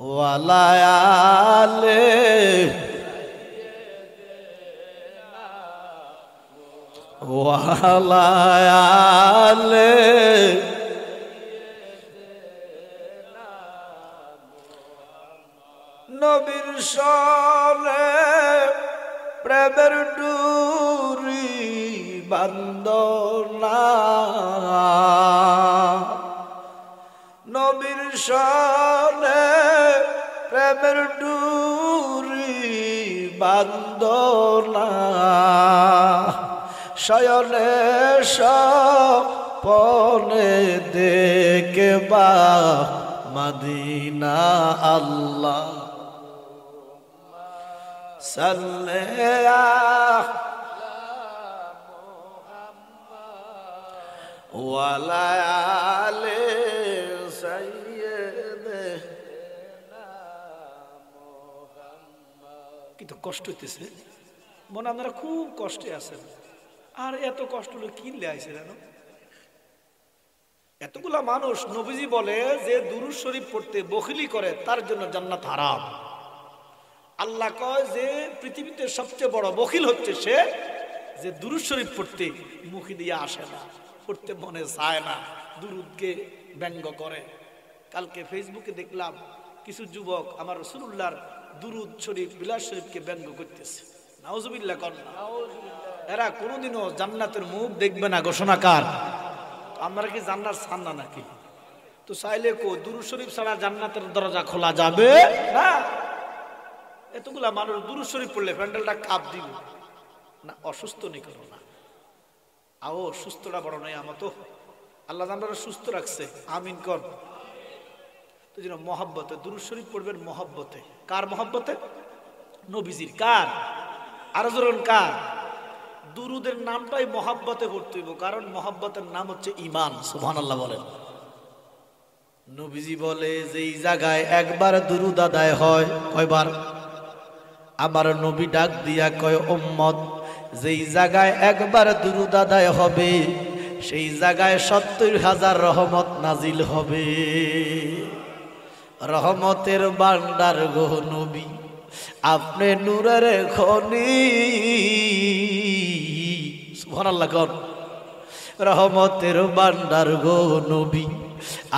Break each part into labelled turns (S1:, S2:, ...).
S1: ওয়ালা আলে ওয়ালা আলে নবীর সনে প্রেমের ডুরি বান্দনা নবীর সনে প্রেমের ডুরি বান্দনা শয়নে স্বপনে দেখবা মদিনা আল্লাহ সাল্লাল্লাহু ওয়ালা আলে সাইয়্যিদিনা মুহাম্মদ। কিন্তু কষ্ট হইতেছে মনে, আপনারা খুব কষ্টে আছেন। আর এত কষ্ট হলো কি লেয়াইছে জানো? এতগুলা মানুষ নবীজি বলে যে দুরূদ শরীফ পড়তে বখিলি করে তার জন্য জান্নাত হারাম। আল্লাহ কয় যে পৃথিবীতে সবচেয়ে বড় বখিল হচ্ছে সে যে দুরূদ শরীফ পড়তে মুখে দিয়ে আসে না, পড়তে মনে চায় না, দুরূদকে ব্যঙ্গ করে। কালকে ফেসবুকে দেখলাম কিছু যুবক আমার রাসূলুল্লাহর দুরূদ শরীফ বিলাস শরীফকে ব্যঙ্গ করতেছে। নাউজুবিল্লাহ কর না। এরা কোনোদিনও জান্নাতের মুখ দেখবে না ঘোষণাকার। আমরা কি জান্নাত চান না নাকি? তো চাইলে কো দুরূদ শরীফ ছাড়া জান্নাতের দরজা খোলা যাবে না? এতগুলা মানুষ দুরূদ শরীফ পড়লে প্যান্ডেলটা কাপ দিব না? অসুস্থ নেই করো না, আও সুস্থটা বড় নয়। আমার তো আল্লাহ আমরা সুস্থ রাখছে, আমিন কর। তো যেন মহব্বতে দুরূদ শরীফ পড়বেন, মহব্বতে। কার মহব্বতে? নবীজির। কার? আরো জোরন কার? দুরুদের নামটাই মহব্বতে পড়তে হইব, কারণ মহব্বতের নাম হচ্ছে ঈমান। সুবহানাল্লাহ বলেন। নবীজি বলে যেই জায়গায় একবার দুরুদ আদায় হয়, কয়বার? আমার নবী ডাক দিয়া কয় উম্মত, যেই জায়গায় একবার দুরুদ আদায় হবে সেই জায়গায় ৭০,০০০ রহমত নাজিল হবে। রহমতের ভান্ডার গো নবী, আপনি নূরের খনি। সুবহানাল্লাহ কর। রহমতের ভান্ডার গো নবী,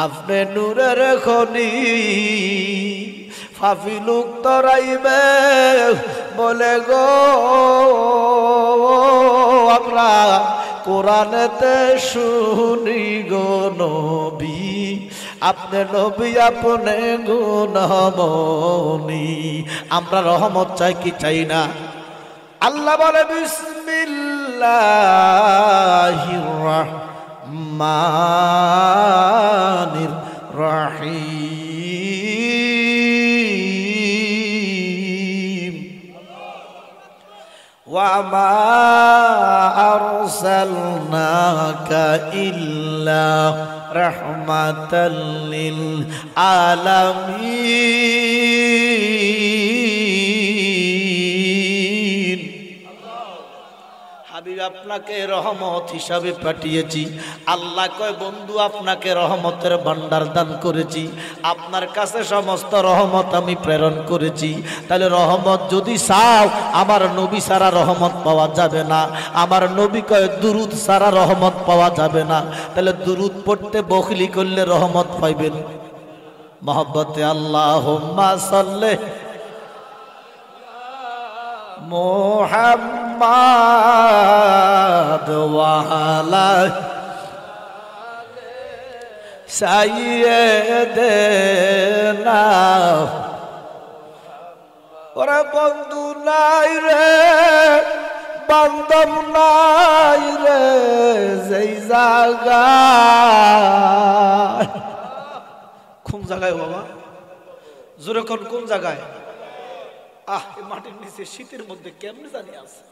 S1: আপনি নূরের খনি। ফাফি লোক তরাইবে বলে গো আমরা কোরআনেতে শুনি গো নবী, আপনি নবী আপনি গুণমনি। আমরা রহমত চাই কি চাই না? আল্লাহ বলে বিসমিল্লাহির রহমানির রহিম। ওয়া মা আরসালনাকা ইল্লা রাহমাতাল লিল আলামিন। হাবিব আপনাকে রহমত হিসাবে পাঠিয়েছি। আল্লাহ কয় বন্ধু আপনাকে রহমতের ভান্ডার দান করেছি, আপনার কাছে সমস্ত রহমত আমি প্রেরণ করেছি। তাহলে রহমত যদি চাও, আমার নবী ছাড়া রহমত পাওয়া যাবে না। আমার নবী কয় দুরুদ ছাড়া রহমত পাওয়া যাবে না। তাহলে দুরুদ পড়তে বখিলি করলে রহমত পাইবেন। মহব্বতে আল্লাহুম্মা সাল্লি মুহাম্মাদ ওয়া আলা সাইয়্যিদিনা। ওরে বন্ধু নাই রে, বান্ধব নাই রে, যেই জায়গায়। কোন জায়গায় বাবা? জোরে কোন কোন জায়গায়? এই মাটির নিচে শীতের মধ্যে কেমনে জানি আছে।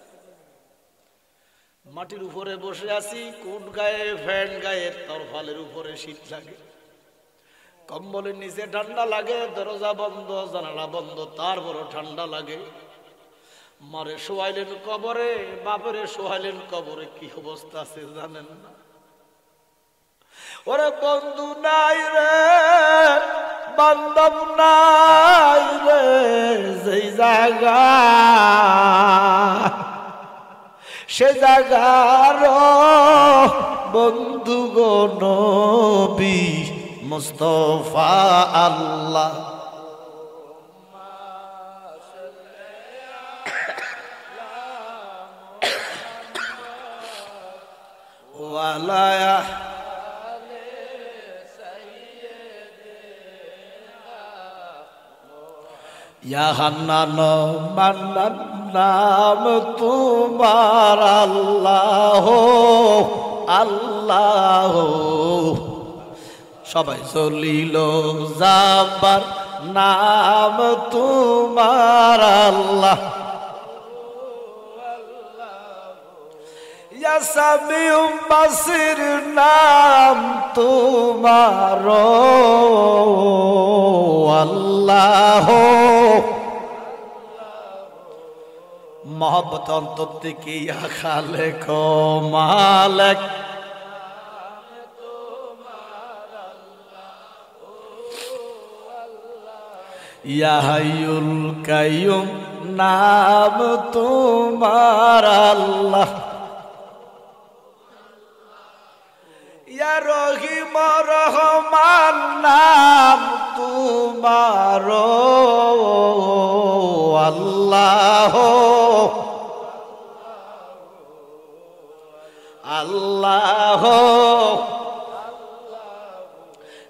S1: মাটির উপরে বসে আছি, কোন গায়ে ফ্যান গায়ে, তরফালের উপরে শীত লাগে, কম্বলের নিচে ঠান্ডা লাগে, দরজা বন্ধ জানালা বন্ধ, তারপরও ঠান্ডা লাগে। মারে শোয়াইলেন কবরে, বাপরে শোয়াইলেন কবরে, কি অবস্থা আছে জানেন না? ওরে বন্ধু নাই রে, বান্ধব নাই রে যেই জায়গা সে জায়গার বন্ধু গো নবী মুস্তাফা আল্লাহ ওয়ালা ইয়া হান্নান মান্নান নাম তোমার আল্লাহ আল্লাহ সবাই চলিল যাবার নাম তোমার আল্লাহ ইয়া সামিউ বাসির নাম তোমার আল্লাহ मोहब्बत अंतर থেকে ইয়া খালেক মালিক ইয়া হাইয়ুল কাইয়ুম নাম তোমার আল্লাহ ইয়া রহিম রহমান নাম তোমার আল্লাহ আল্লাহ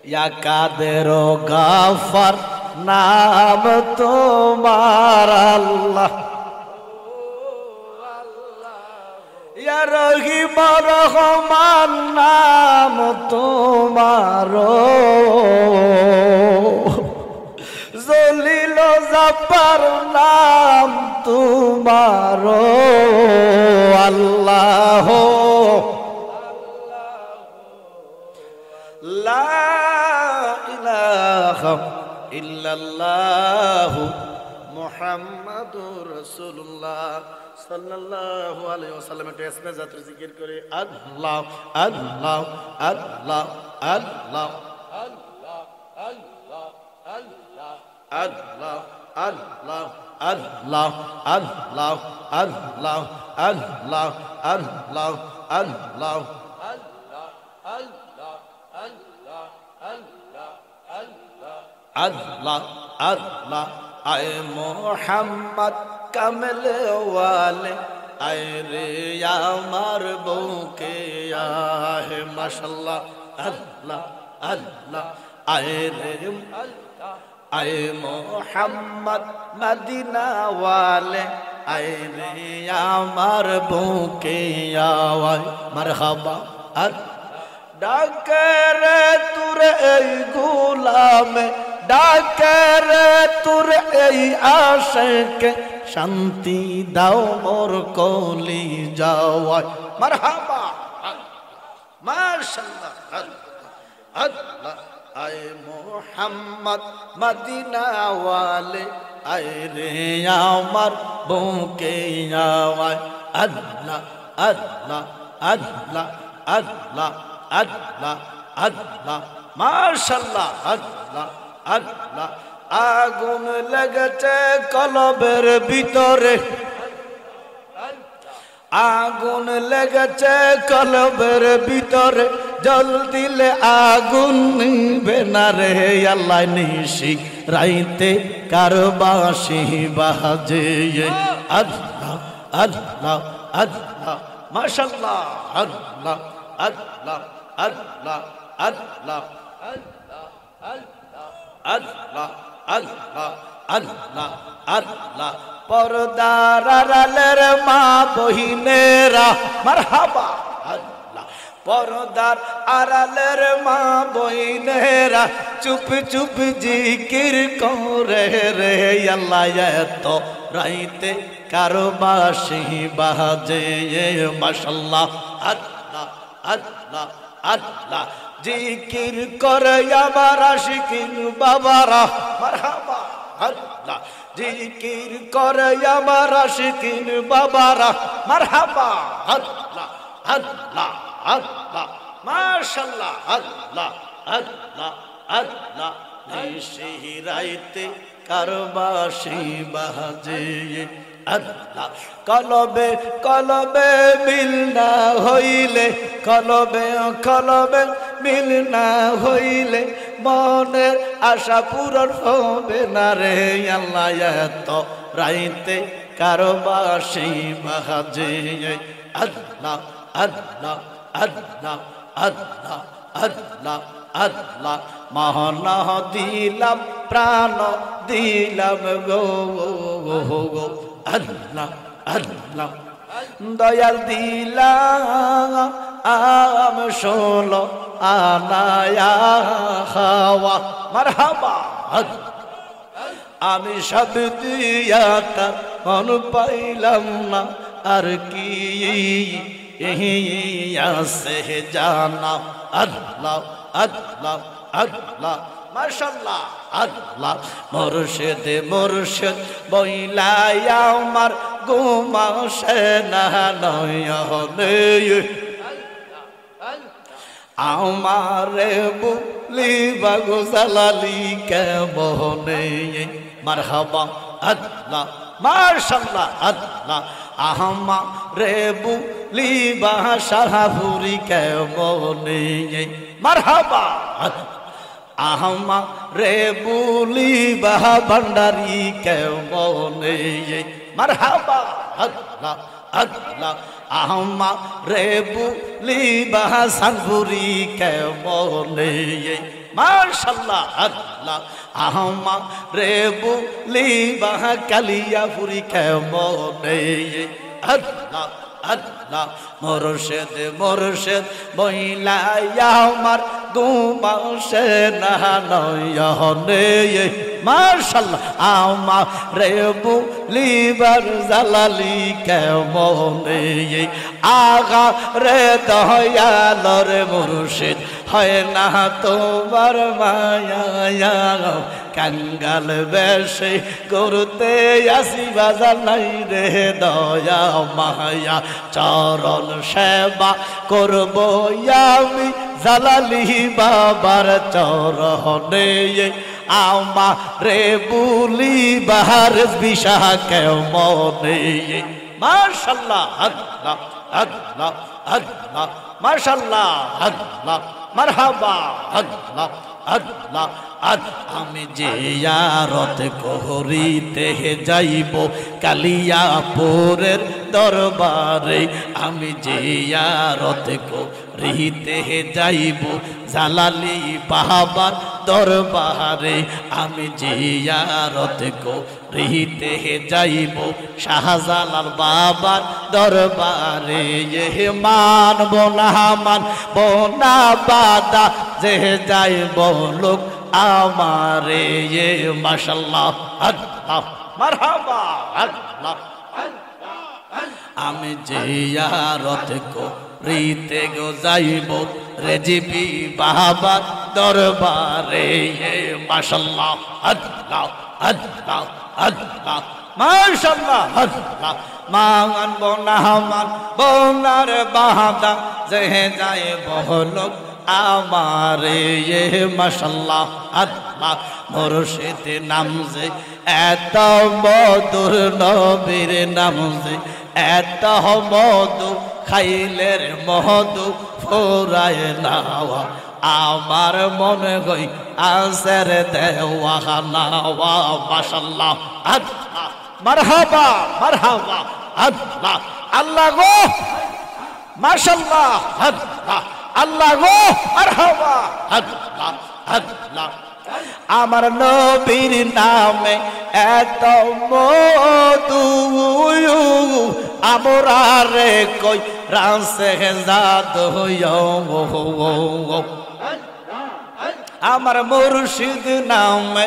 S1: ইয়া কাদের গাফার নাম তোমার আল্লাহ ইয়া রহিম রহমান নাম তোমার জলিল জাব্বার নাম তোমার আল্লাহ লা ইলাহা ইল্লাল্লাহু মুহাম্মাদুর রাসূলুল্লাহ সাল্লাল্লাহু আলাইহি ওয়াসাল্লাম একটু ইসমে জাতের জিকির করে আল্লাহ আল্লাহ আল্লাহ আল্লাহ আল্লাহ আল্লাহ আল্লাহ আল্লাহ আল্লাহ আল্লাহ আল্লাহ আল্লাহ আল্লাহ আল্লাহ আল্লাহ আল্লাহ আয় মোহাম্মদ কামলে ওয়ালে আয় রে আমার বুকে আহে মাশাআল্লাহ আল্লাহ আল্লাহ আয় রে আয় মোহাম্মদ মদিনা ওয়ালে আয় রে আমার বুকে আয় মারহাবা ডাকে রে তোর এই গোলামে ডাকে রে তোর এই আশিকে শান্তি দাও মোর কলি যাওয়ায় মারহাবা মাশাআল্লাহ আল্লাহ আয় মোহাম্মদ মদিনা ওয়ালে আয় রে আমার বুকে আয় আল্লাহ আল্লাহ আল্লাহ আল্লাহ আল্লাহ আল্লাহ মাশাআল্লাহ আল্লাহ আল্লাহ আগুন লেগেছে কলবের ভিতরে আগুন লেগেছে কলবের ভিতরে জল দিলে আগুন নিবে না রে আল্লাহ নিশি রাইতে কারবাসি বাজে আল্লাহ আল্লাহ আল্লাহ মাশাআল্লাহ আল্লাহ আল্লাহ আল্লাহ আল্লাহ আল্লাহ আল্লাহ আল্লাহ আল্লাহ পর্দার আড়ালের মা বহিনেরা মারহাবা আল্লাহ পর্দার আড়ালের মা বহিনেরা চুপ চুপ জিকির করে রে আল্লাহ এত রাইতে কারবাসি বাজে মাশাআল্লাহ আল্লাহ আল্লাহ আল্লাহ জিকির করে আমার আশিকিন বাবারা মারহাবা আল্লাহ জিকির করে আমার আশিকিন বাবারা মারহাবা আল্লাহ আল্লাহ আল্লাহ মাশাআল্লাহ আল্লাহ আল্লাহ আল্লাহ নিশি রাইতে কারবাসি বাজে আল্লাহ কলবে কলবে মিল না হইলে কলবে কলবে মিল না হইলে মনের আশা পূরণ হবে না রে আল্লাহ এত রাইতে কারবাসি বাজে আল্লাহ আল্লাহ আল্লাহ আল্লাহ আল্লাহ আল্লাহ মহন দিলাম প্রাণ দিলাম গো গো আল্লাহ আল্লাহ দয়াল দিলাম ষোলো আনায়া খাওয়া মারহাবা আমি সব দিয়া তার মন পাইলাম না আর কি আছে জানা আল্লাহ আল্লাহ আল্লাহ মাশাআল্লাহ আল্লাহ মুর্শিদ মুর্শিদ বইলাই আমার ঘুমাসে না নয়নে আমারে বলিবা গো জালালি কেমনে মারহাবা আল্লাহ মাশাআল্লাহ আল্লাহ আমারে বলিবা শাহপুরি কেমনে মারহাবা আমারে বলিবা ভান্ডারি কেমনে মারহাবা আল্লাহ আল্লাহ আমারে বলিবা সানপুরি কেমনে মাশাআল্লাহ আল্লাহ আমারে বলিবা কালিয়াপুরি কেমনে আল্লাহ আল্লাহ মুর্শিদ মুর্শিদ বইলাই আমার ঘুমাসে না নয়নে মাশাআল্লাহ আমারে বলিবার জালালি কেমনে আগা রে দয়াল রে মুর্শিদ হয় না তোমার মায়া কাঙ্গাল বেশে করতে আসি বাজার নাই রে দয়া মায়া চরণ সেবা করব আমি জালালি বাবার চরণে আমারে বলিবার বিশা কেমনে মাশাআল্লাহ আল্লাহ আল্লাহ আল্লাহ মাশাআল্লাহ আল্লাহ মারহাবা আল্লাহ আল্লাহ আমি জিয়ারত করিতে যাইব কালিয়াপুরের দরবারে আমি জিয়ারত করিতে যাইব জালালি বাবার দরবারে আমি জিয়ারত করিতে যাইব শাহজালাল বাবার দরবারে মানব না মানব না বাদা যে যাইব লোক আমারে মাশাআল্লাহ আল্লাহ মারহাবা আল্লাহ আমি জিয়ারত করিতে গো যাইব রেজিবি বাবার দরবারে মাশাআল্লাহ আল্লাহ আল্লাহ আল্লাহ মাশাআল্লাহ আল্লাহ মানব না মানব না বাদা যে যাইব লোক আমারে মাশাআল্লাহ আল্লাহ মুর্শিদ নাম যে এত মধুর নবীর নাম যে এত মধু খাইলের মধু ফুরায় নাওয়া আমার মনে গই আসের দেওয়া নাওয়া মাশাআল্লাহ আল্লাহ মারহাবা মারহাবা আল্লাহ আল্লাহ গো মাশাআল্লাহ আল্লাহ আল্লাহ গো মারহাবা আল্লাহ আল্লাহ আমার নবীর নামে এত মধু আমরা রে কই রাসে জাদু আমার মুর্শিদ নামে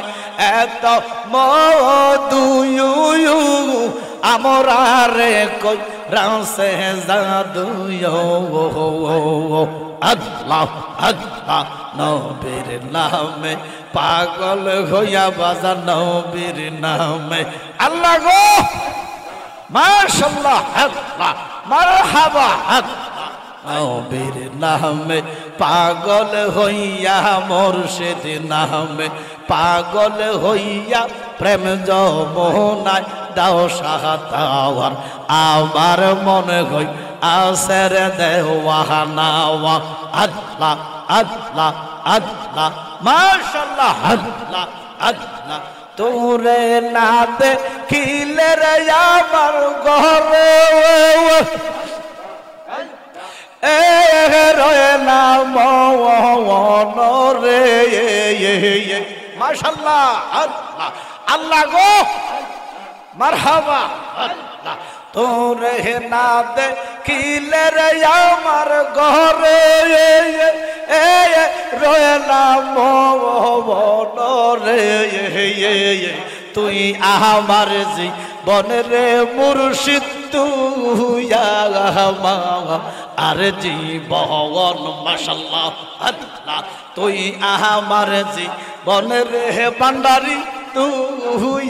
S1: এত মধু আমরা রে কই রাসে জাদু আল্লাহ আল্লাহ নবীর নামে পাগল হইয়া বাজা নবীর নামে আল্লাহ গো মাশাআল্লাহ আল্লাহ মারহাবা আল্লাহ
S2: নবীর নামে পাগল হইয়া মুর্শিদ নামে পাগল হইয়া প্রেম যমুনায় দাও সাহাতাওয়ার আমার মনে হই আসের দেওয়ানা আল্লাহ আল্লাহ আল্লাহ মাশাআল্লাহ আল্লাহ আল্লাহ তোরে না দেখিলে রে আমার ঘরে রয়ে না মন রে
S1: মাশাআল্লাহ আল্লাহ আল্লাহ গো মারহাবা
S2: আল্লাহ তোরে না দেখিলে রে আমার ঘরে রয়ে না মন রে তুই আমার জীবন রে মুর্শিদ তুই আর জীবন মাশাআল্লাহ আল্লাহ তুই আমার জীবন রে ভান্ডারি তুই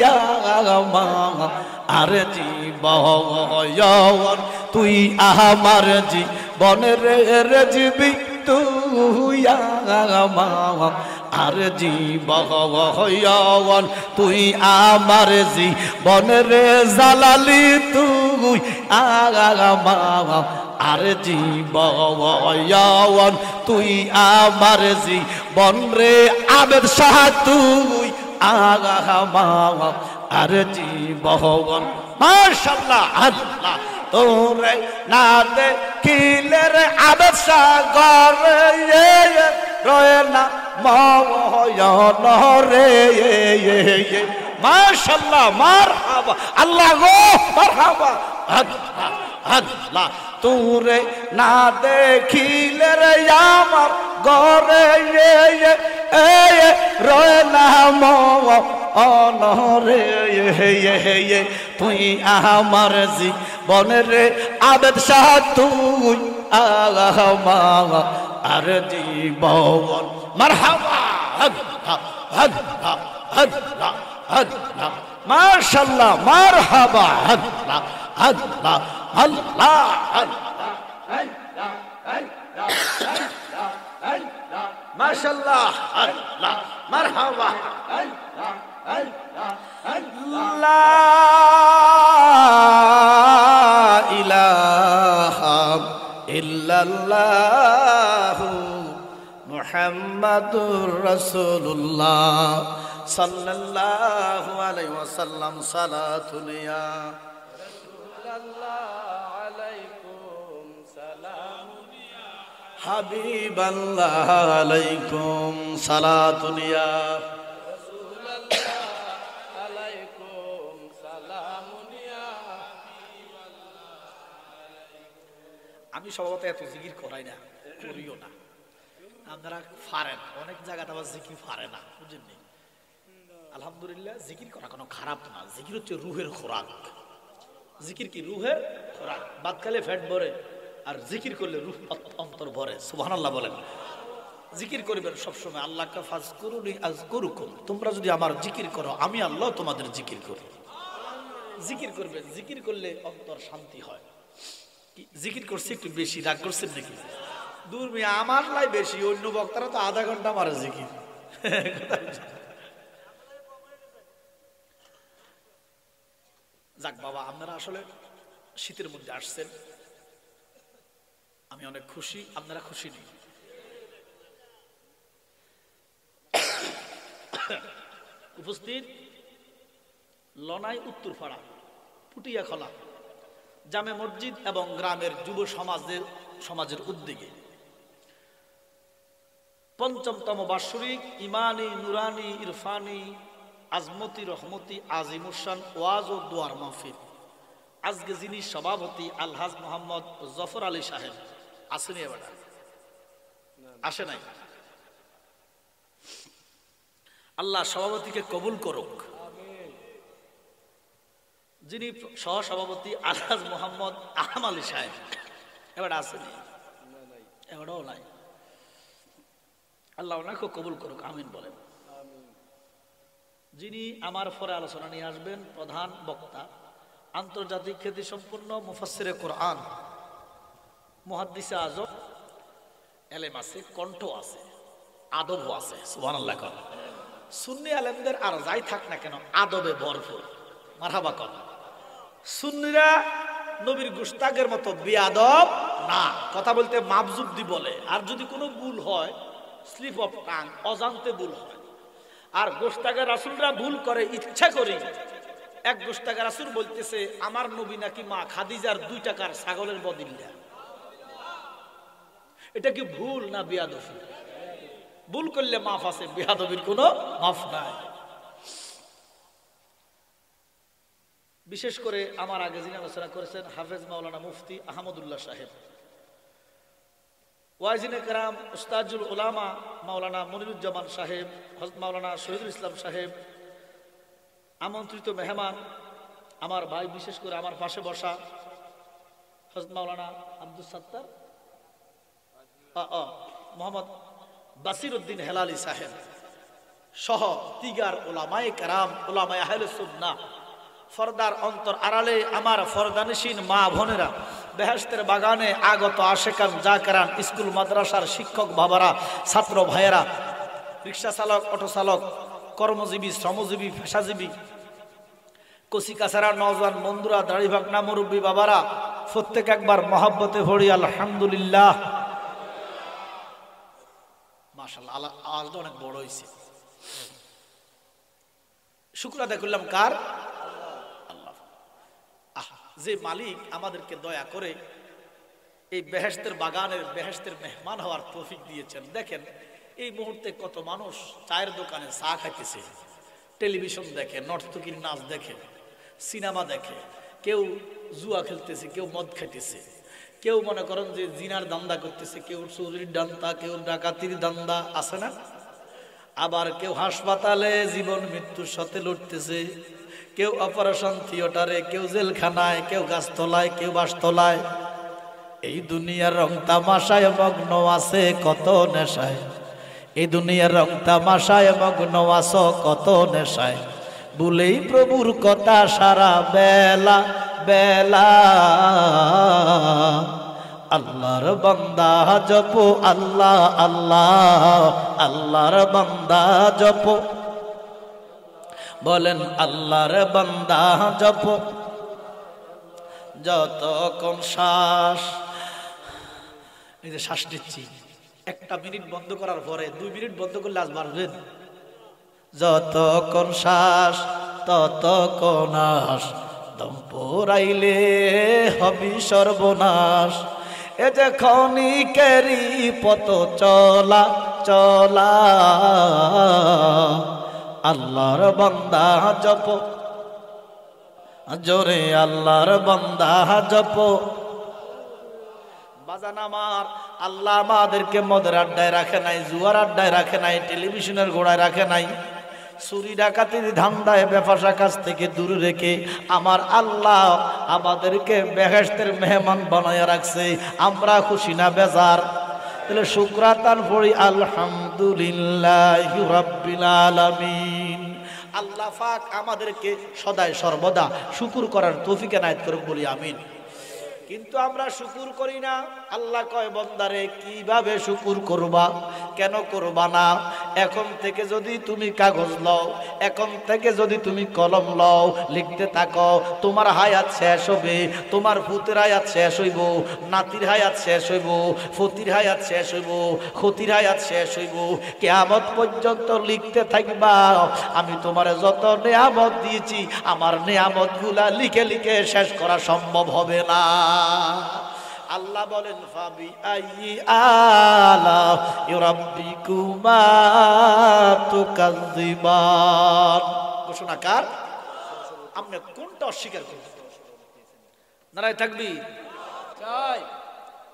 S2: আর জীবন তুই আমার জীবন রে জীবি তুই আর জীবন তুই আমার জীবন রে জালালি তুই আর জীবন তুই আমার জীবন রে আবেদ শাহ তুই আর জীবন মাশাআল্লাহ আল্লাহ তোরে না দেখিলে রে আবেদ শাহ ঘরে রয়ে না ময়ন রে মাশাআল্লাহ মারহাবা আল্লাহ গো মারহাবা আল্লাহ আল্লাহ তোরে না দেখিলে রে আমার ঘরে রয়ে না ময়ন রে তুই আমার জীবন রে আবেদ শাহ তুই আর জীবন মারহাবা আল্লাহ আল্লাহ আল্লাহ আল্লাহ মাশাআল্লাহ মারহাবা আল্লাহ আল্লাহ আল্লাহ
S1: মাশাআল্লাহ আল্লাহ মারহাবা
S2: লা ইলাহা ইল্লাল্লাহ মুহাম্মাদুর রাসূলুল্লাহ সাল্লাল্লাহু আলাইহি ওয়াসাল্লাম সালাতুল ইয়া রাসূলুল্লাহ আলাইকুম সালামুন ইয়া হাবিবাল্লাহ আলাইকুম সালাতুল ইয়া
S1: আমি স্বভাবত এত জিকির করাই না, করিও না। আপনারা পারেন, অনেক জায়গাতে আবার জিকির পারে না, বুঝেননি? আলহামদুলিল্লাহ, জিকির করা কোনো খারাপ না। জিকির হচ্ছে রুহের খোরাক। জিকির কি? রুহের খোরাক। ভাত খেলে ফ্যাট ভরে, আর জিকির করলে রুহ অন্তর ভরে। সুবহানাল্লাহ বলেন। জিকির করবেন সবসময়। আল্লাহকে ফাজকুরুনি আযকুরুকুম। তোমরা যদি আমার জিকির করো, আমি আল্লাহ তোমাদের জিকির করি। জিকির করবেন। জিকির করলে অন্তর শান্তি হয়। জিকির করছে একটু বেশি, রাগ করছেন নাকি? দূর মিয়া, আমার লাই বেশি। অন্য বক্তারা তো আধা ঘন্টা মারে জিকির। যাক বাবা, আপনারা আসলে শীতের মধ্যে আসছেন, আমি অনেক খুশি। আপনারা খুশি নেই? উপস্থিত লনাই উত্তরপাড়া পুটিয়াখলা জামে মসজিদ এবং গ্রামের যুব সমাজের উদ্যোগে ৫ম বার্ষিক ইমানি নুরানি ইরফানি আজমতি রহমতি আজিমুসান ওয়াজ ও দোয়ার মাহফিল। আজকে যিনি সভাপতি আলহাজ মোহাম্মদ জফর আলী সাহেব আসেনি, এবার আসে নাই। আল্লাহ সভাপতিকে কবুল করুক। যিনি সহসভাপতি আলহাজ মোহাম্মদ আহম আলী সাহেব এবার আসেনি, এবারও নাই। আল্লাহ ওনাকে কবুল করুক, আমিন বলেন। যিনি আমার পরে আলোচনা নিয়ে আসবেন, প্রধান বক্তা, আন্তর্জাতিক খ্যাতি সম্পন্ন মুফাসসিরে কোরআন মুহাদ্দিসে আজম এলেম আছে, কণ্ঠ আছে, আদবও আছে। সুবহানাল্লাহ। সুন্নি আলেমদের আর যাই থাক না কেন আদবে ভরপুর। মারহাবা কর। সুন্নিরা নবীর গুস্তাগের মতো বেয়াদব না, কথা বলতে মাপজুবদি বলে। আর যদি কোনো ভুল হয়, স্লিপ অফ টাং, অজান্তে ভুল হয়। আর গোস্তাগের রাসূলরা ভুল করে ইচ্ছা করি। এক গোস্তাগের রাসূল বলতেছে আমার নবী নাকি মা খাদিজার 2 টাকার ছাগলের বদলিয়া। এটা কি ভুল না বেয়াদবি? ভুল করলে মাফ আছে, বেয়াদবির কোনো মাফ নাই। বিশেষ করে আমার আগে যিনি আলোচনা করেছেন হাফেজ মাওলানা মুফতি আহমদুল্লাহ সাহেব, ওয়াইজিনে কেরাম উস্তাজুল উলামা মাওলানা মনিরুজ্জামান সাহেব, হযরত মাওলানা শহীদুল ইসলাম সাহেব, আমন্ত্রিত মেহমান আমার ভাই, বিশেষ করে আমার পাশে বসা হযরত মাওলানা আব্দুল সাত্তার, মোহাম্মদ বাসির উদ্দিন হেলালি সাহেব সহ তিগার ওলামায়ে কেরাম, ওলামায়ে আহলে সুন্নাহ, ফরদার অন্তর আড়ালে আমার ফরদানিসীন মা বোনেরা, বেহেশতের বাগানে আগত আশেকান জাকেরান, স্কুল মাদ্রাসার শিক্ষক বাবারা, ছাত্র ভাইয়েরা, রিক্সা চালক, অটো চালক, কর্মজীবী, শ্রমজীবী, পেশাজীবী, কচি কাছারা নওজোয়ান বন্ধুরা, দাড়ি ভাগনা মুরব্বী বাবারা, প্রত্যেক একবার মহব্বতে ভরি আলহামদুলিল্লাহ। মাশাআল্লাহ, আওয়াজটা অনেক বড় হয়েছে। শুকর আদায় করলাম কার? আল্লাহ। যে মালিক আমাদেরকে দয়া করে এই বেহেশতের বাগানের, বেহেশতের মেহমান হওয়ার তৌফিক দিয়েছেন। দেখেন এই মুহূর্তে কত মানুষ চায়ের দোকানে চা খাইতেছে, টেলিভিশন দেখে, নর্তকীর নাচ দেখে, সিনেমা দেখে, কেউ জুয়া খেলতেছে, কেউ মদ খাইতেছে, কেউ মনে করেন যে জিনার দান্দা করতেছে, কেউ চুরির দান্দা, কেউ ডাকাতির দান্দা, আছে না? আবার কেউ হাসপাতালে জীবন মৃত্যুর সাথে লড়তেছে, কেউ অপারেশন থিয়েটারে, কেউ জেলখানায়, কেউ গাছতলায়, কেউ বাসতলায়। এই দুনিয়ার রং তামাশায় মগ্ন আছে কত নেশায়, এই দুনিয়ার রং তামাশায় মগ্ন আছো কত নেশায়, বলেই প্রভুর কথা সারা বেলা বেলা। আল্লাহর বান্দা জপো আল্লাহ আল্লাহ, আল্লাহর বান্দা জপো, বলেন আল্লাহর বান্দা জপো যতক্ষণ শ্বাস। এই যে শ্বাস নিচ্ছি, 1 মিনিট বন্ধ করার পরে 2 মিনিট বন্ধ করলে আজ বাড়বেন। যতক্ষণ শ্বাস ততক্ষণ আস, দম পড়াইলে হবি সর্বনাশ। এ যে ক্ষণিকেরই পথ চলা চলা, আল্লাহর বান্দা জপ জোরে, আল্লাহর বান্দা জপ। বাজান আমার, আল্লাহ আমাদেরকে মদের আড্ডায় রাখে নাই, জুয়ার আড্ডায় রাখে নাই, টেলিভিশনের গোড়ায় রাখে নাই, চুরি ডাকাতির ধান্দায় বেফাসা কাছ থেকে দূরে রেখে আমার আল্লাহ আমাদেরকে বেহেশতের মেহমান বানায়া রাখছে। আমরা খুশি না বেজার? তাহলে শুকরাতান পড়ি আলহামদুলিল্লাহি রাব্বিল আলামিন। আল্লাহ পাক আমাদেরকে সদাই সর্বদা শুকর করার তৌফিক এনায়েত করুক, বলি আমিন। কিন্তু আমরা শুকুর করি না। আল্লাহ কয় বান্দারে কিভাবে শুকুর করবা, কেন করবা না? এখন থেকে যদি তুমি কাগজ লও, এখন থেকে যদি তুমি কলম লও, লিখতে থাকো, তোমার হায়াত শেষ হবে, তোমার পুতের হায়াত শেষ হইব, নাতির হায়াত শেষ হইব, ফতির হায়াত শেষ হইব, ক্ষতির হায়াত শেষ হইব, কিয়ামত পর্যন্ত লিখতে থাকবা। আমি তোমার যত নেয়ামত দিয়েছি, আমার নেয়ামত গুলা লিখে লিখে শেষ করা সম্ভব হবে না। আল্লাহ বলেন ফাবি আইয়ি আলা রাব্বিকুমা তুকাযযিবান। ঘোষণাকার আপনি কোনটা অস্বীকার করবেন? নারায়ে তাকবীর। চাই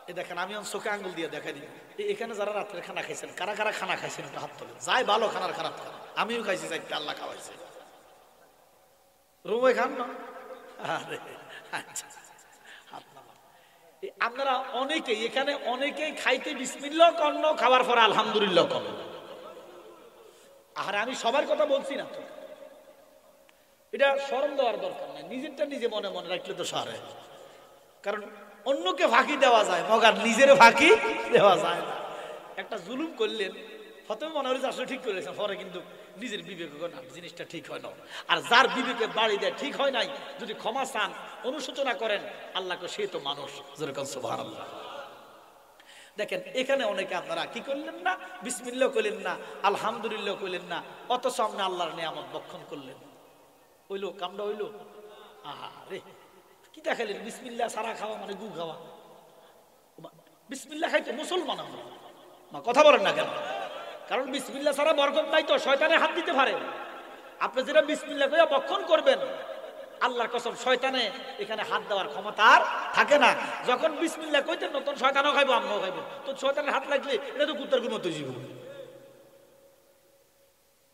S1: এই দেখেন, আমি চোখে আঙ্গুল দিয়ে দেখাই দিই, এখানে যারা রাত্রে খানা খাইছেন, কারা কারা খানা খাইছেন একটু হাত তোলেন। যাই ভালো খানার খারাপ খানা, আমিও খাইছি, যাই আল্লাহ খাওয়াইছে। রুমে খান না? আরে আচ্ছা, আপনারা অনেকেই এখানে, অনেকেই খাইতে বিসমিল্লাহ কন্ন, খাবার পরে আলহামদুলিল্লাহ কন্ন। আর আমি সবার কথা বলছি না তো, এটা শরম দেওয়ার দরকার নাই, নিজেরটা নিজে মনে মনে রাখলে তো সারে। কারণ অন্যকে ফাঁকি দেওয়া যায়, মগার নিজের ফাঁকি দেওয়া যায় না। একটা জুলুম করলেন, প্রথমে মনে হচ্ছে আসলে ঠিক করেছেন, পরে কিন্তু নিজের বিবেকে না, জিনিসটা ঠিক হয় না। আর যার বিবেকে বাড়ি দেয় ঠিক হয় নাই, যদি ক্ষমা চান, অনুশোচনা করেন আল্লাহকে, সে তো মানুষ। যেরকম সুবহানাল্লাহ। দেখেন এখানে অনেকে আপনারা কি করলেন না, বিসমিল্লাহ কইলেন না, আলহামদুলিল্লাহ কইলেন না, অত সামনে আল্লাহর নিয়ামত ভক্ষণ করলেন। হইলো কামটা হইলো? আহা রে, কি দেখালেন? বিসমিল্লাহ সারা খাওয়া মানে গু খাওয়া। বিসমিল্লাহ খাইতে মুসলমান আমরা, কথা বলেন না কেন? কারণ বিসমিল্লাহ ছাড়া বরকত নাই, তো শয়তানে হাত দিতে পারে। আপনি যেটা বিসমিল্লাহ কইয়া ভক্ষণ করবেন, আল্লাহর কসম শয়তানে এখানে হাত দেওয়ার ক্ষমতা আর থাকে না। যখন বিসমিল্লাহ কইতেন নতুন শয়তানও খাইবো, আমরাও খাইবো, তো শয়তানের হাত লাগলে এটা তো কুত্তার মতো জীবন।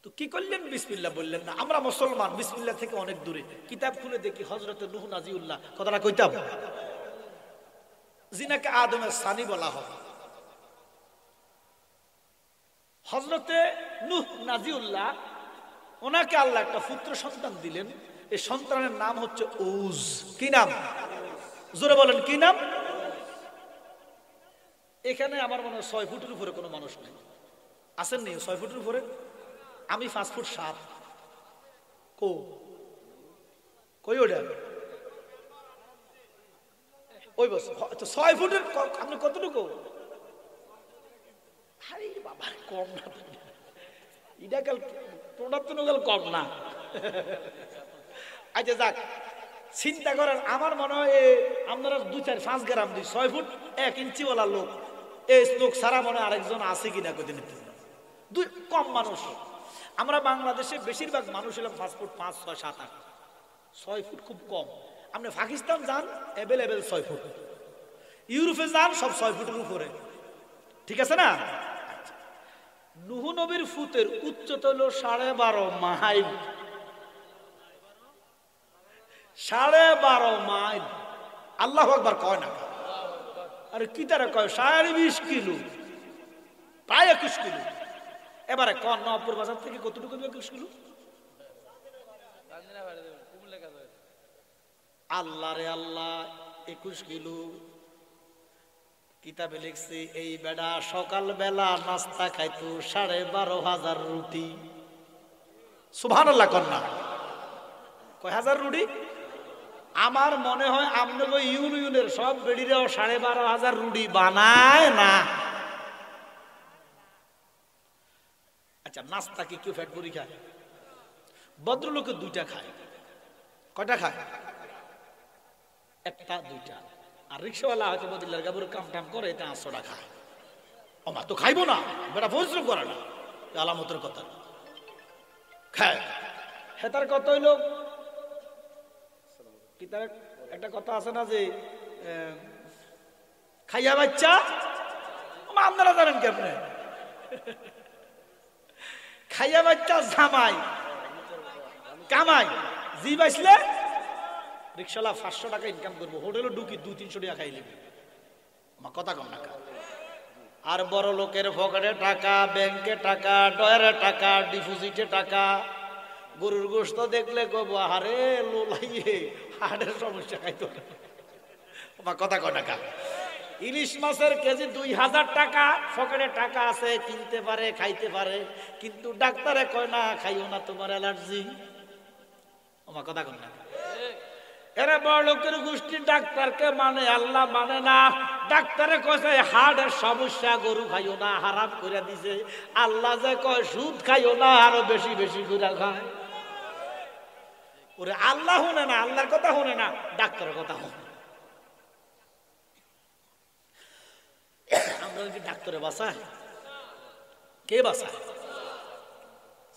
S1: তো কি করলেন? বিসমিল্লাহ বললেন না। আমরা মুসলমান বিসমিল্লাহ থেকে অনেক দূরে। কিতাব খুলে দেখি হযরতে নূহ নাজিউল্লাহ, কথাটা কইতাম, যিনাকে আদমের সানি বলা হয়, হযরতে নূহ নাজিউল্লাহ, ওনাকে আল্লাহ একটা পুত্র সন্তান দিলেন। এই সন্তানের নাম হচ্ছে উজ। কি নাম? জোরে বলেন, কি নাম? এখানে আমার মনে হয় 6 ফুটের উপরে কোনো মানুষ নেই। আছেন নি 6 ফুটের উপরে? আমি 5 ফুট 7। কই ওটা? ওই বস 6 ফুটের আপনি কতটুকু? আরে বাবা কম না, এটা কাল প্রোডাক্ট কম না। আচ্ছা যাক, চিন্তা করেন, আমার মনে হয় আপনারা 2-4-5 গ্রাম দিই, 6 ফুট 1 ইঞ্চিওয়ালা লোক, এই লোক সারা মনে আরেকজন আছে কিনা কদিন কম মানুষ। আমরা বাংলাদেশে বেশিরভাগ মানুষ হলাম 5 ফুট 5, 6, 7, 8। 6 ফুট খুব কম। আপনি পাকিস্তান যান, অ্যাভেলেবেল 6 ফুট। ইউরোপে যান, সব 6 ফুটের উপরে। ঠিক আছে না? নূহ নবীর ফুতের উচ্চতা হলো 12.5 মাইল। 12.5 মাইল। আল্লাহু আকবার কয় না? আরে কি তারা কয় 20 কিলো, প্রায় 21 কিলো। এবারে কন নবপুর বাজার থেকে কতটুকু 21 কিলো? আল্লাহ রে আল্লাহ, 21 কিলো। কিতাবে লিখছে এই বেড়া সকাল বেলা নাস্তা খাইতো 12,500 রুটি। সুবহানাল্লাহ কন্যা, কয় হাজার রুটি? আমার মনে হয় আপনাদের ইউনিয়নের সব বেড়িরাও 12,500 রুটি বানায় না। আচ্ছা, নাস্তা কি কেউ ফ্যাট পুরি খায়? ভদ্রলোকে 2টা খায়। কয়টা খায়? 1টা 2টা। আর রিক্সাওয়ালা হয়তো বদিল্লার গাবুর কাম টাম করে, এটা 800 খায়। ওমা তো খাইবো না, বেটা পরিশ্রম করে না, আলামতের কথা খায়। হেতার কত হইল? কি তার একটা কথা আছে না যে খাইয়া বাচ্চা, আপনারা জানেন কেমনে? খাইয়া বাচ্চা জামাই কামাই, জি বাইসলে রিক্সাওয়ালা 500 টাকা ইনকাম করবো, হোটেলে ঢুকি 200-300 টাকা খাই নেবে। আমার কথা কম না। আর বড় লোকের পকেটে টাকা, ব্যাংকে টাকা, ডয়ারে টাকা, ডিপোজিটে টাকা। গরুর গোশত দেখলে কব আরে লোলাইয়ে হাড়ের সমস্যা খাইতো না। আমার কথা কয় টাকা। ইলিশ মাছের কেজি 2000 টাকা, পকেটে টাকা আছে, কিনতে পারে, খাইতে পারে, কিন্তু ডাক্তারে কয় না খাইও না, তোমার অ্যালার্জি। আমার কথা কয় না। এরা বড় লোকের গোষ্ঠী ডাক্তারকে মানে, আল্লাহ মানে না। ডাক্তারে কইছে হার্টের সমস্যা, গরু খাইও না, হারাম করে দিছে। আল্লাহ যে কয় সুদ খাইও না, আরো বেশি বেশি করে খায়। ওরে আল্লাহ শুনে না, আল্লাহর কথা শুনে না, ডাক্তারের কথা শুনে। আমরা যদি ডাক্তারে বাঁচায়, কে বাঁচায়?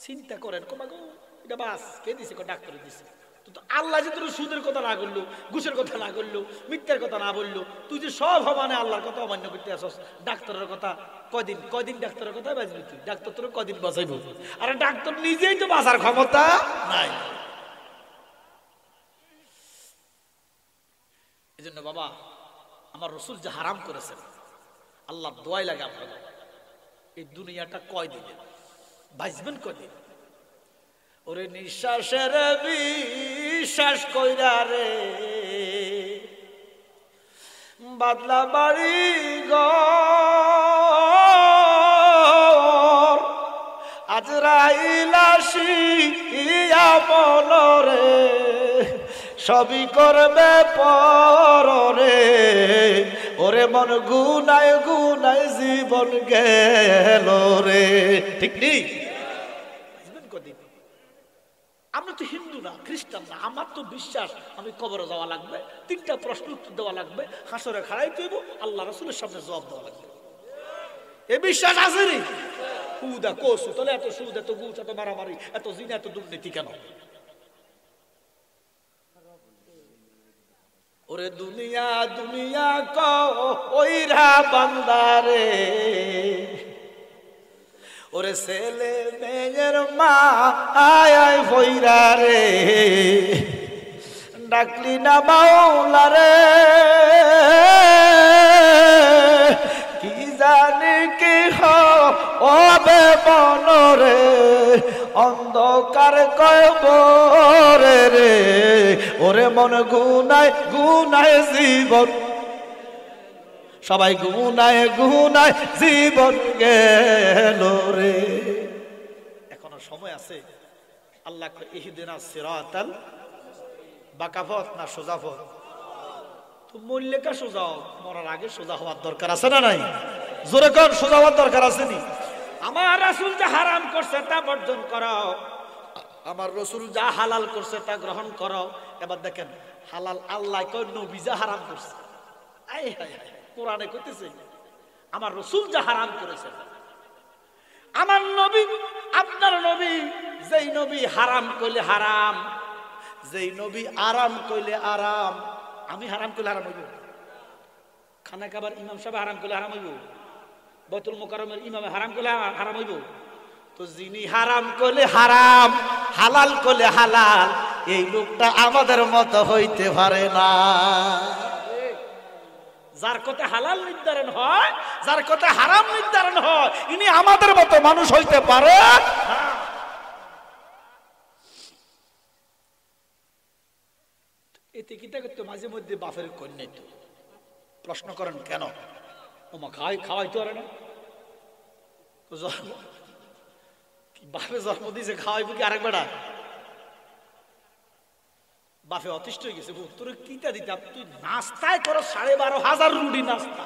S1: চিন্তা করেন, কমাগো এটা বাস কে দিছে? ডাক্তারে দিছে। তো আল্লাহ যে তোর সুদের কথা না করলো, ঘুষের কথা না করলো, মিথ্যার কথা না বললো, তুই যে সব হবানে আল্লাহর কথা অমান্য করতে আসস। ডাক্তারের কথা কয়দিন ডাক্তারের কথা বাঁচবি তুই? ডাক্তার তোর কদিন বাঁচাইব? আরে ডাক্তার নিজেই তো বাঁচার ক্ষমতা নাই। এই জন্য বাবা, আমার রসুল যে হারাম করেছেন, আল্লাহ দোয়াই লাগে আপনাদের, এই দুনিয়াটা কয়দিন বাঁচবেন? কয়দিন? ওরে নিঃশ্বাসের বিশ্বাস কইরা রে বাদলা বাড়ি ঘর আজরাইল আসিয়া মনরে সবই করবে পররে ওরে মন গুনায় গুনায় জীবন গেল রে ঠিক নেই আমরা তো হিন্দু না খ্রিস্টান না আমার তো বিশ্বাস আমি কবরে যাওয়া লাগবে 3টা প্রশ্ন উত্তর দেওয়া লাগবে হাসরে খাড়াইতে হইব আল্লাহ রাসূলের সামনে জবাব দেওয়া লাগবে এ বিশ্বাস আছে রে কুদা কোসু তাহলে এত সুদ এত ঘুষ এত মারামারি এত জিনা এত দুর্নীতি কেন ওরে দুনিয়া দুনিয়া কইরা বান্দারে ওরে ছেলে মেয়ের মা আয় আয় ভৈরা রে ডাকলি না মাওলা রে কি জানি কি হবে মনরে অন্ধকার কবরে রে ওরে মন গুনায় গুনায় জীবন সবাই গুনায় গুনায় জীবন গেল রে এখনো সময় আছে আল্লাহ ইহদিনাস সিরাতাল বাঁকা পথ না সোজা পথ তো মল্লিকা সোজা মরার আগে সোজা হওয়ার দরকার আছে না নাই জোরে কোন সোজা হওয়ার দরকার আছে নি আমার রাসূল যা হারাম করছে তা বর্জন করো আমার রাসূল যা হালাল করছে তা গ্রহণ করো এবার দেখেন হালাল আল্লাহ কই নবী যা হারাম করছে আয় হায় হায় কোরআনে কইতেছে আমার রাসূল যা হারাম করেছে আমার নবী আপনার নবী যেই নবী হারাম কইলে হারাম যেই নবী আরাম কইলে আরাম আমি হারাম কইলে হারাম হইব খানা খাবার ইমাম সাহেব হারাম কইলে হারাম হইব বাইতুল মুকাররমের ইমামে হারাম কইলে হারাম হইব তো যিনি হারাম কইলে হারাম হালাল কইলে হালাল এই লোকটা আমাদের মত হইতে পারে না যার কথা হালাল নির্ধারণ হয় যার কথা হারাম নির্ধারণ হয় ইনি আমাদের মতো মানুষ হইতে পারে না এতে কিটা করতে মাঝে মধ্যে বাপের কন্যা তো প্রশ্ন করেন কেন ওমা খাওয়াইতে পারে না বাপে জন্ম দিয়েছে খাওয়াইব কি আরেক বেড়া বাপে অতিষ্ঠ হয়ে গেছে তোর কিটা দিতাম তুই নাস্তায় করো 12,500 রুটি নাস্তা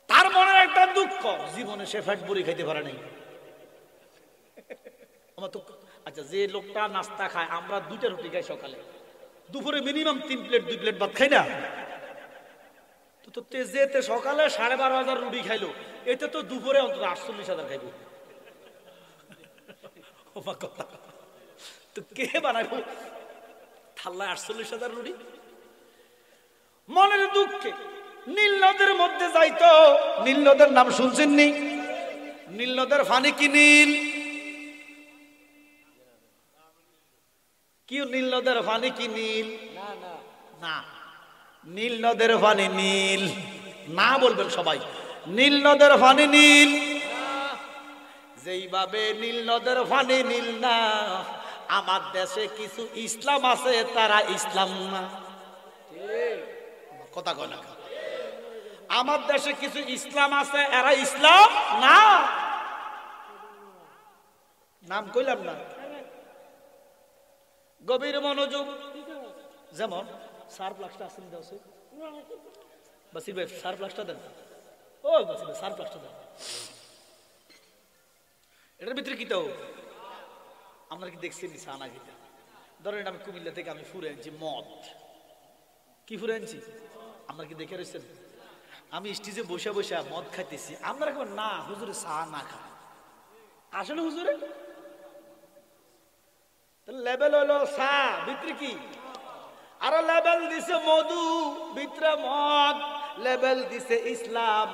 S1: তার মনের একটা দুঃখ জীবনে সে ফ্যাট বুড়ি খাইতে পারে নাই আমার তো আচ্ছা যে লোকটা নাস্তা খায় আমরা 2টা রুটি খাই সকালে দুপুরে মিনিমাম 3 প্লেট 2 প্লেট ভাত খাই না তো যেতে সকালে 12,500 রুটি খাইলো এতে তো দুপুরে অন্তত 48,000 খাইব তো কে বানাইব থাল্লা 48,000 রুটি মনের দুঃখে নীল নদের মধ্যে যাইতো নীল নদের নাম শুনছেন নি নীল নদের পানি কি নীল কি নীল নদের পানি কি নীল না নীল নদের পানি নীল না বলবেন সবাই নীল নদের পানি নীল যেইভাবে নীল নদের পানি নীল না আমার দেশে কিছু ইসলাম আছে তারা ইসলাম না কথা কয় না আমার দেশে কিছু ইসলাম আছে এরা ইসলাম না নাম কইলাম না গভীর মনোযোগ যেমন সার প্লাক্সটা আসেন দাও বাসির ভাই সার প্লাক্সটা দেন ও বাসির ভাই সার প্লাক্সটা দেন এটার ভিতরে কি তো আমরা কি দেখছি সানা গিটা ধরেন আমি কুমিল্লা থেকে আমি ফুরে আনছি মদ কি ফুরে আনছি আমরা কি দেখে রয়েছেন আমি স্টেজে বসে বসে মদ খাইতেছি আমরা কেমন না হুজুরে চা না খায় আসলে হুজুরে লেবেল হলো চা ভিতরে কি আর লেবেল দিছে মধু ভিতরে মদ লেবেল দিছে ইসলাম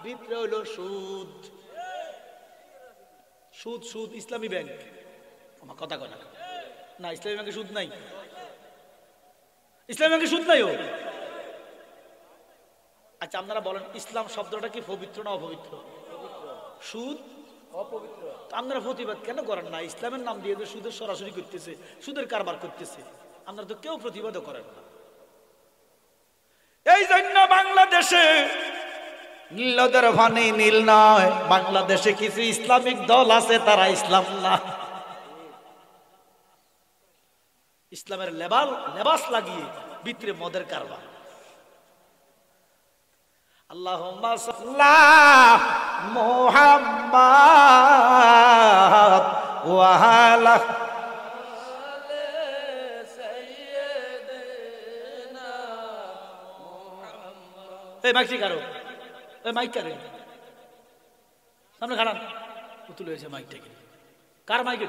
S1: ভিতরে হলো সুদ সুদ সুদ ইসলামী ব্যাংক আমার কথা কয় না ইসলামী ব্যাংকে সুদ নাই ইসলামী ব্যাংকে সুদ নাই ও আচ্ছা আপনারা বলেন ইসলাম শব্দটা কি পবিত্র না অপবিত্র সুদ অপবিত্র আপনারা প্রতিবাদ কেন করেন না ইসলামের নাম দিয়ে যে সুদের সরাসরি করতেছে সুদের কারবার করতেছে আপনারা তো কেউ প্রতিবাদও করেন না এই জন্য বাংলাদেশে
S2: নীলদের পানি নীল নয়, বাংলাদেশে কিছু ইসলামিক দল আছে তারা ইসলাম না।
S1: ইসলামের লেবাস লাগিয়ে ভিতরে মদের কারবার। আল্লাহুম্মা সাল্লা
S2: মুহাম্মাদ ওয়া আলা
S1: এই মাইকটি কারো, এই মাইক কারে সামনে খারাপ তুলে হয়েছে মাইকটাকে, কার মাইকে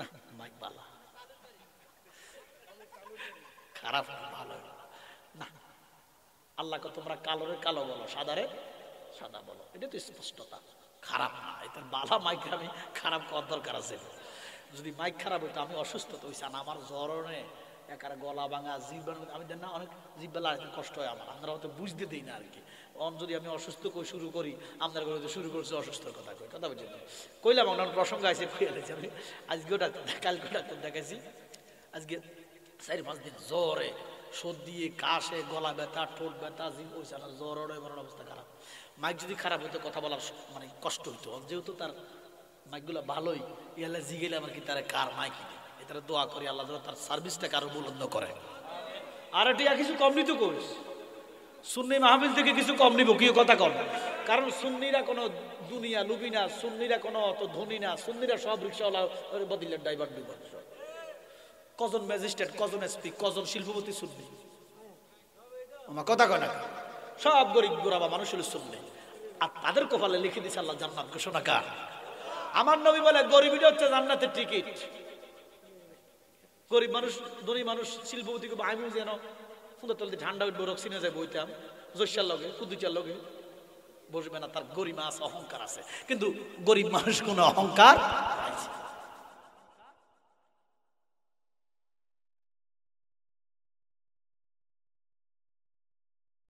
S1: না মাইক বালা খারাপ ভালো না। আল্লাহকে তোমরা কালোরে কালো বলো, সাদারে সাদা বলো, এটা তো স্পষ্টতা, খারাপ না। এটা বালা মাইক আমি খারাপ করার দরকার আছে। যদি মাইক খারাপ হইতো আমি অসুস্থ তো হইছে না, আমার জ্বরনে একার গলা ভাঙা জিভ, আমি দেন না অনেক জিভ বেলা কষ্ট হয় আমার, আমরা হয়তো বুঝতে দিই না আর কি। যদি আমি অসুস্থ কই শুরু করি, আপনার ঘরে তো শুরু করছে অসুস্থর কথা কই, কথা বুঝলেন কইলাম আমার প্রসঙ্গ আছে কইয়াছি আমি। আজকেও ডাক্তার, কালকে ডাক্তার দেখাইছি, আজকে 4-5 দিন জ্বরে, সর্দি, কাশে, গলা ব্যথা, ঠোঁট ব্যথা, জিভ হয়েছে না, জ্বর এবার অবস্থা খারাপ। মাইক যদি খারাপ হইতো কথা বলার মানে কষ্ট হইতো, যেহেতু তার মাইকগুলো ভালোই, ইয়ালে জিগেলে আমার কি তারা কার মাইক নেই, এটারা দোয়া করি আল্লাহ তার সার্ভিসটাকে আরো বুলন্দ করে। আর এটা কিছু কম নিতে করিস, সুন্নি মাহফিল থেকে কিছু কম নিব, কি কথা কম, কারণ সুন্নিরা কোনো দুনিয়া লুবি না, সুন্নিরা কোনো অত ধনী না, সুন্নিরা সব রিক্সাওয়ালা বদিলের ড্রাইভার ডুইভার, কজন ম্যাজিস্ট্রেট, কজন এসপি, কজন শিল্পপতি সুন্নি, আমার কথা কয় না, সব গরিব গোরাবা মানুষ হলো সুন্নি। আর তাদের কপালে লিখে দিছে আল্লাহ জান্নাত ঘোষণা কার। আমার নবী বলে গরিবীটা হচ্ছে জান্নাতের টিকিট। গরিব মানুষ, ধনী মানুষ, শিল্পপতি আমি যেন সুন্দর তলতে ঠান্ডা উঠবো, রক্সিনে যায় বইতাম, জৈসার লগে কুদুচার লগে বসবে না, তার গরিমা আছে, অহংকার আছে। কিন্তু গরিব মানুষ কোনো অহংকার আছে।